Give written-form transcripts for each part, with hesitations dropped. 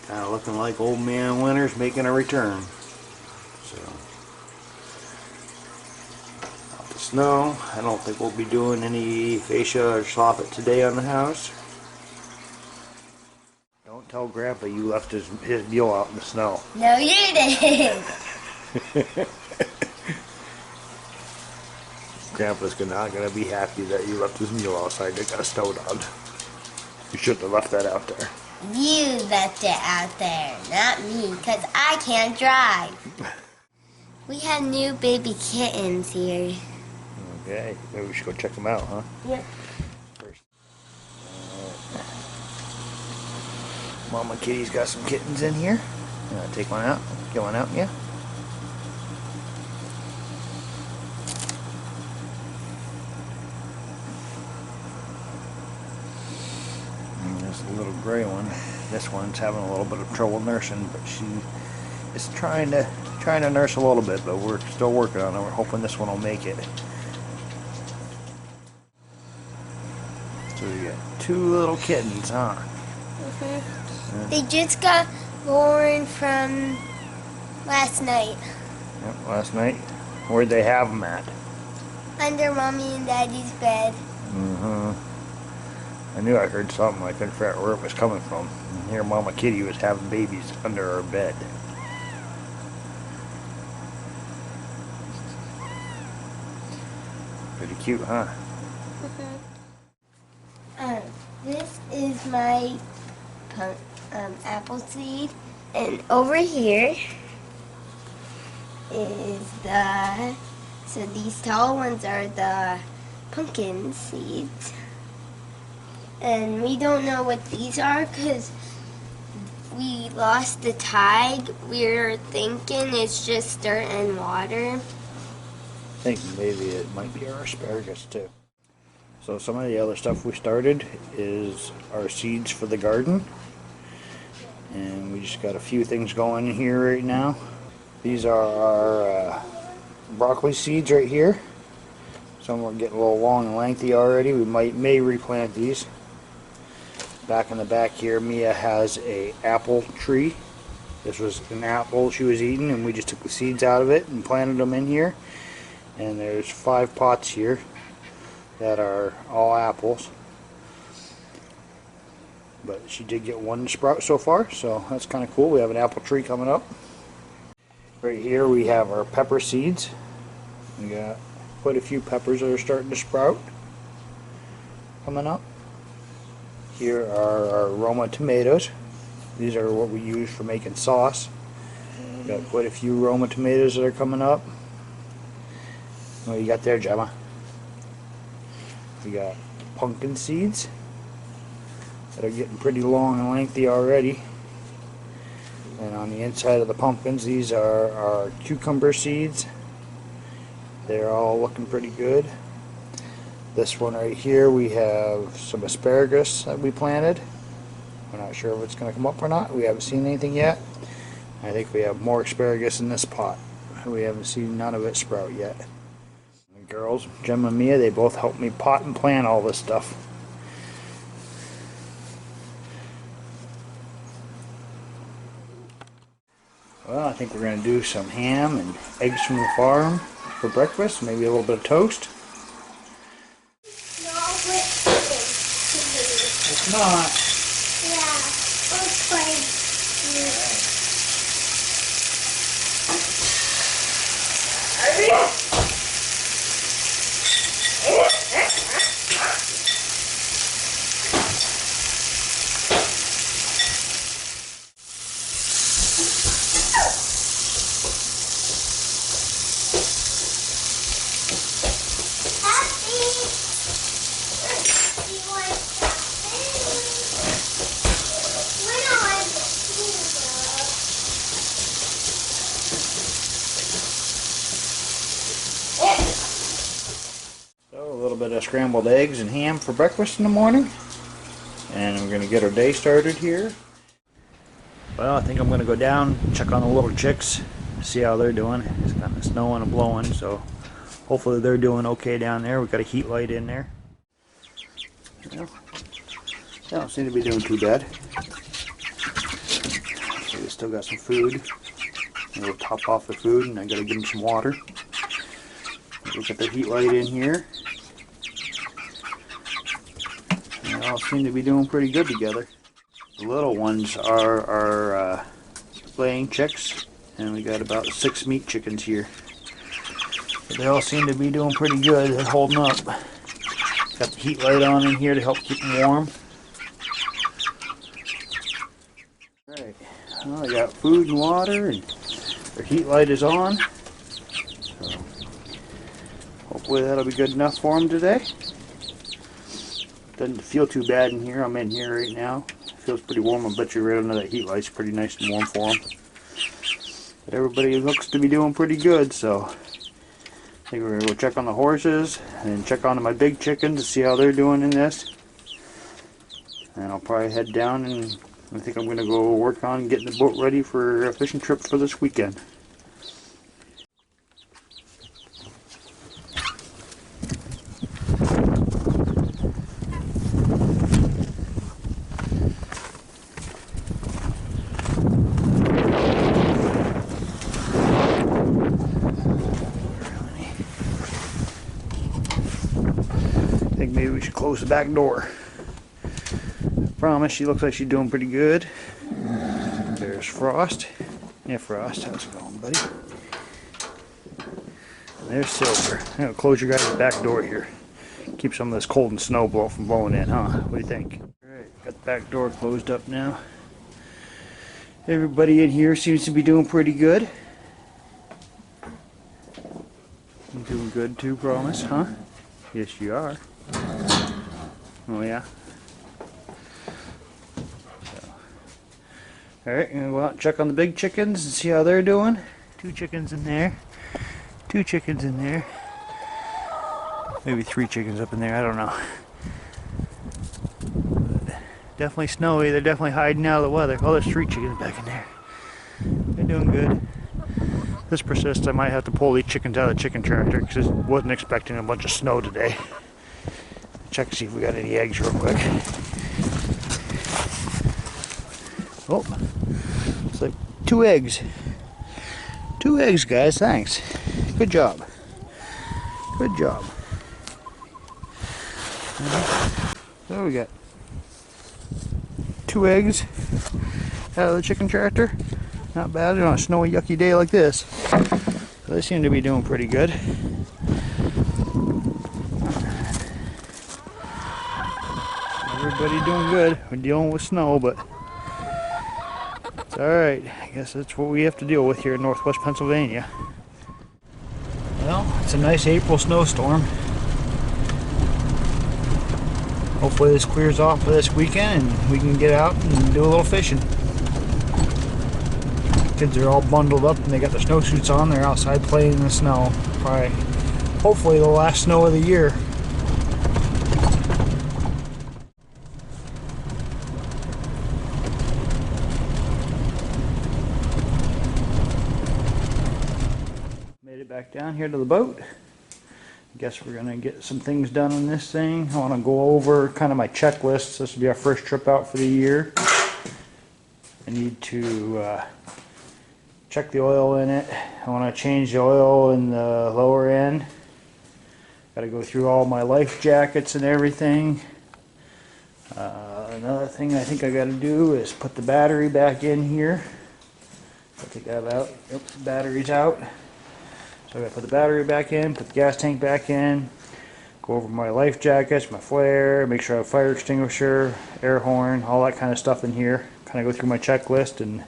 Kind of looking like Old Man Winter's making a return. So, out the snow. I don't think we'll be doing any fascia or soffit today on the house. Don't tell Grandpa you left his mule out in the snow. No, you did. Grandpa's not gonna be happy that you left his mule outside that got snowed on. You shouldn't have left that out there. You left it out there, not me, because I can't drive. We have new baby kittens here. Okay, maybe we should go check them out, huh? Yep. First. Mama Kitty's got some kittens in here. You wanna take one out? Get one out, yeah? There's a little gray one. This one's having a little bit of trouble nursing, but she is trying to nurse a little bit, but we're still working on it. We're hoping this one will make it. So we got two little kittens, huh? Mm-hmm. They just got born from last night. Yep, last night. Where'd they have them at? Under Mommy and Daddy's bed. Mm-hmm. I knew I heard something. I couldn't figure out where it was coming from. And here Mama Kitty was having babies under her bed. Pretty cute, huh? This is my apple seed, and over here is so these tall ones are the pumpkin seeds, and we don't know what these are because we lost the tag. We're thinking it's just dirt and water. I think maybe it might be our asparagus too. So some of the other stuff we started is our seeds for the garden. And we just got a few things going here right now. These are our broccoli seeds right here. Some are getting a little long and lengthy already. We may replant these. Back in the back here, Mia has a apple tree. This was an apple she was eating, and we just took the seeds out of it and planted them in here. And there's 5 pots here that are all apples, but she did get one sprout so far, so that's kind of cool. We have an apple tree coming up. Right here we have our pepper seeds. We got quite a few peppers that are starting to sprout coming up. Here are our Roma tomatoes. These are what we use for making sauce. Got quite a few Roma tomatoes that are coming up. What you got there, Gemma? We got pumpkin seeds that are getting pretty long and lengthy already. And on the inside of the pumpkins, these are our cucumber seeds. They're all looking pretty good. This one right here, we have some asparagus that we planted. We're not sure if it's going to come up or not. We haven't seen anything yet. I think we have more asparagus in this pot. We haven't seen none of it sprout yet. Girls, Jem and Mia, they both helped me pot and plant all this stuff. Well, I think we're going to do some ham and eggs from the farm for breakfast, maybe a little bit of toast. It's not. Yeah, it's quite So a little bit of scrambled eggs and ham for breakfast in the morning. And we're going to get our day started here. Well, I think I'm going to go down, check on the little chicks, see how they're doing. It's kind of snowing and blowing, so hopefully they're doing okay down there. We've got a heat light in there. Well, they don't seem to be doing too bad. still got some food. We'll top off the food, and I gotta give them some water. Look at the heat light in here. They all seem to be doing pretty good together. The little ones are our laying chicks, and we got about 6 meat chickens here. But they all seem to be doing pretty good. They're holding up. Got the heat light on in here to help keep them warm. Alright, well, I got food and water, and their heat light is on. So hopefully that'll be good enough for them today. Doesn't feel too bad in here. I'm in here right now. It feels pretty warm. I bet you right under that heat light's pretty nice and warm for them. But everybody looks to be doing pretty good, so I think we're going to go check on the horses and check on my big chickens to see how they're doing in this. And I'll probably head down, and I think I'm going to go work on getting the boat ready for a fishing trip for this weekend. I think maybe we should close the back door. I promise, she looks like she's doing pretty good. There's Frost. Yeah, Frost, how's it going, buddy? And there's Silver. I'm gonna close your guys' back door here. Keep some of this cold and snow from blowing in, huh? What do you think? Alright, got the back door closed up now. Everybody in here seems to be doing pretty good. You doing good too, promise, huh? Yes, you are. Oh, yeah? Alright, I'm going to go out and check on the big chickens and see how they're doing. 2 chickens in there. 2 chickens in there. Maybe 3 chickens up in there, I don't know. But definitely snowy, they're definitely hiding out of the weather. Oh, there's 3 chickens back in there. They're doing good. If this persists, I might have to pull these chickens out of the chicken tractor because I wasn't expecting a bunch of snow today. Check to see if we got any eggs real quick. Oh, it's like 2 eggs. 2 eggs, guys, thanks. Good job. Good job. So we got 2 eggs out of the chicken tractor. Not bad on a snowy, yucky day like this. So they seem to be doing pretty good. Everybody doing good. We're dealing with snow, but it's alright. I guess that's what we have to deal with here in northwest Pennsylvania. Well, it's a nice April snowstorm. Hopefully this clears off for this weekend and we can get out and do a little fishing. Kids are all bundled up and they got their snowsuits on. They're outside playing in the snow. Probably, hopefully the last snow of the year. Made it back down here to the boat. I guess we're gonna get some things done on this thing. I want to go over kind of my checklist. This will be our first trip out for the year. I need to check the oil in it. I want to change the oil in the lower end. Got to go through all my life jackets and everything. Another thing I think I got to do is put the battery back in here. I'll take that out. Yep, the battery's out. So I got to put the battery back in, put the gas tank back in, go over my life jackets, my flare, make sure I have fire extinguisher, air horn, all that kind of stuff in here. Kind of go through my checklist and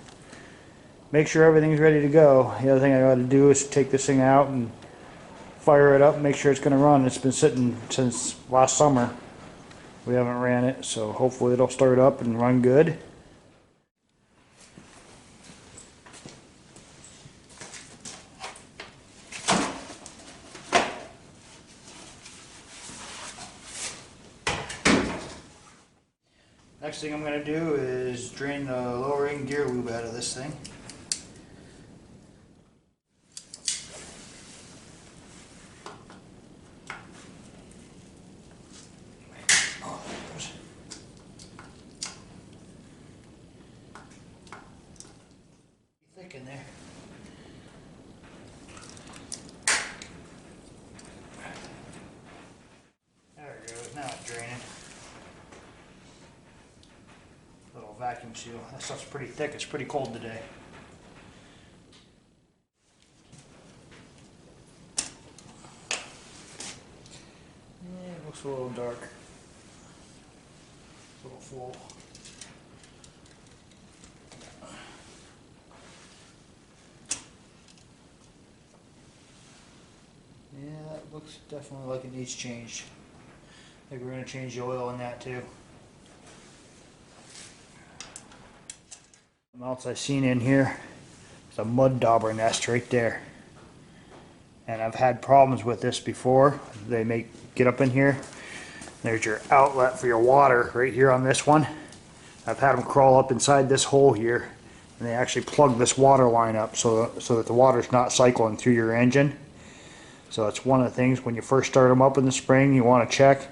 make sure everything's ready to go. The other thing I got to do is take this thing out and fire it up and make sure it's going to run. It's been sitting since last summer. We haven't ran it, so hopefully it'll start up and run good. Next thing I'm going to do is drain the lower end gear lube out of this thing. in there. There it goes. Now it's draining. Little vacuum seal. That stuff's pretty thick. It's pretty cold today. Yeah, it looks a little dark. A little full. Yeah, that looks definitely like it needs changed. I think we're going to change the oil in that too. Something else I've seen in here is a mud dauber nest right there. And I've had problems with this before. They get up in here. There's your outlet for your water right here on this one. I've had them crawl up inside this hole here, and they actually plug this water line up so that the water's not cycling through your engine. So that's one of the things when you first start them up in the spring you want to check.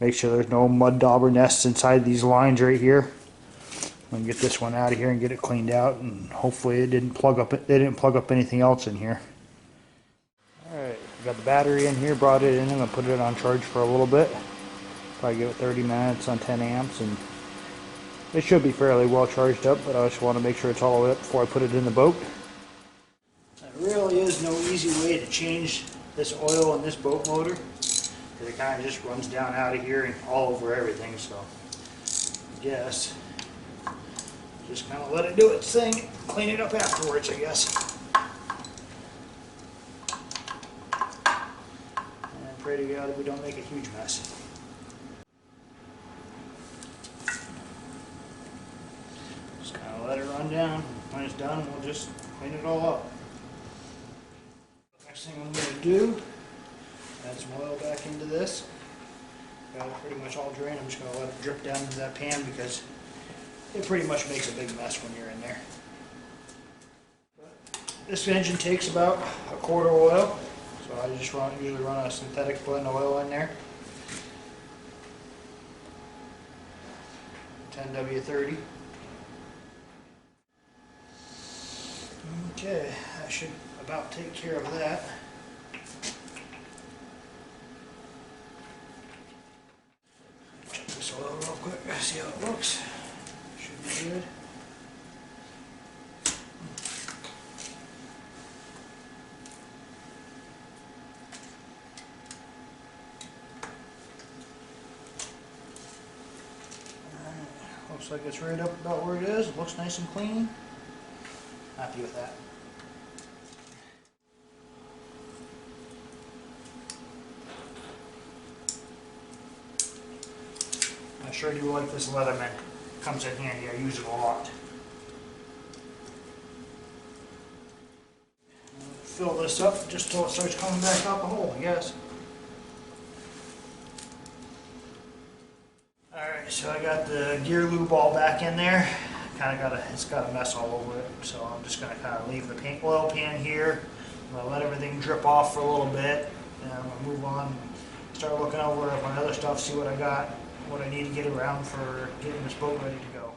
Make sure there's no mud dauber nests inside these lines right here. I'm gonna get this one out of here and get it cleaned out, and hopefully they didn't plug up anything else in here. Alright, got the battery in here, brought it in. I'm gonna put it on charge for a little bit. Probably give it 30 minutes on 10 amps, and it should be fairly well charged up, but I just want to make sure it's all the way up before I put it in the boat. There really is no easy way to change this oil in this boat motor, because it kind of just runs down out of here and all over everything. So I guess just kind of let it do its thing, clean it up afterwards, I guess. And pray to God that we don't make a huge mess. Just kind of let it run down. When it's done, we'll just clean it all up. Next thing I'm going to do, add some oil back into this. Got it pretty much all drained. I'm just going to let it drip down into that pan because it pretty much makes a big mess when you're in there. This engine takes about a quart of oil, so I just usually run a synthetic blend oil in there. 10W30. Okay, that should about take care of that. Check this oil real quick, see how it looks. Should be good. Alright, looks like it's right up about where it is. It looks nice and clean. Happy with that. I sure do like this Leatherman. Comes in handy. I use it a lot. Fill this up just till it starts coming back out the hole, I guess. Alright, so I got the gear lube all back in there. It's got a mess all over it, so I'm just going to kind of leave the oil pan here. I'm going to let everything drip off for a little bit, and I'm going to move on and start looking over my other stuff, see what I got, what I need to get around for getting this boat ready to go.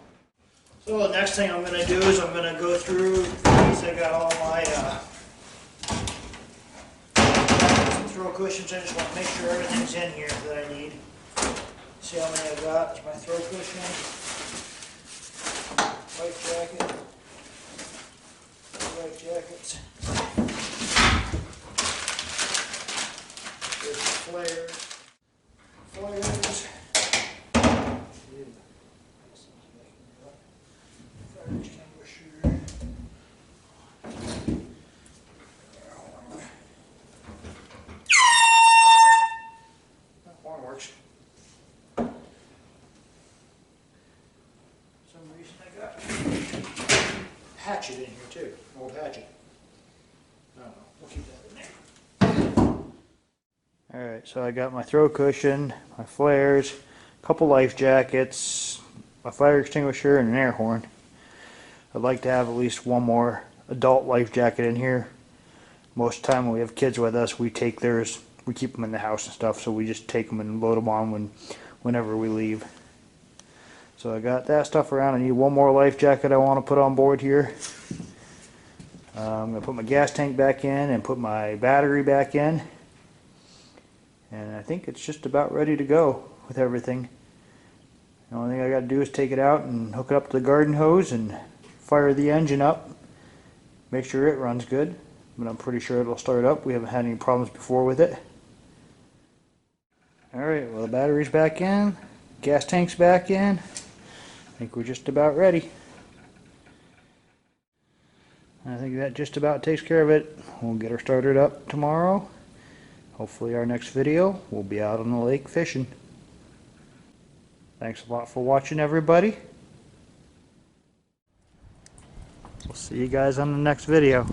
So the next thing I'm going to do is I'm going to go through these. I got all my some throw cushions. I just want to make sure everything's in here that I need. See how many I got. It's my throw cushion. Life jacket, life jackets, there's the flares, fire extinguisher, that horn works. For some reason I got hatchet in here too, an old hatchet. I don't know, we'll keep that in there. Alright, so I got my throw cushion, my flares, a couple life jackets, a fire extinguisher, and an air horn. I'd like to have at least one more adult life jacket in here. Most of the time when we have kids with us, we take theirs, we keep them in the house and stuff, so we just take them and load them on whenever we leave. So I got that stuff around. I need one more life jacket I want to put on board here. I'm going to put my gas tank back in and put my battery back in. And I think it's just about ready to go with everything. The only thing I got to do is take it out and hook it up to the garden hose and fire the engine up. Make sure it runs good, but I'm pretty sure it'll start up. We haven't had any problems before with it. Alright, well the battery's back in, gas tank's back in. I think we're just about ready. I think that just about takes care of it. We'll get her started up tomorrow. Hopefully our next video we'll be out on the lake fishing. Thanks a lot for watching, everybody. We'll see you guys on the next video.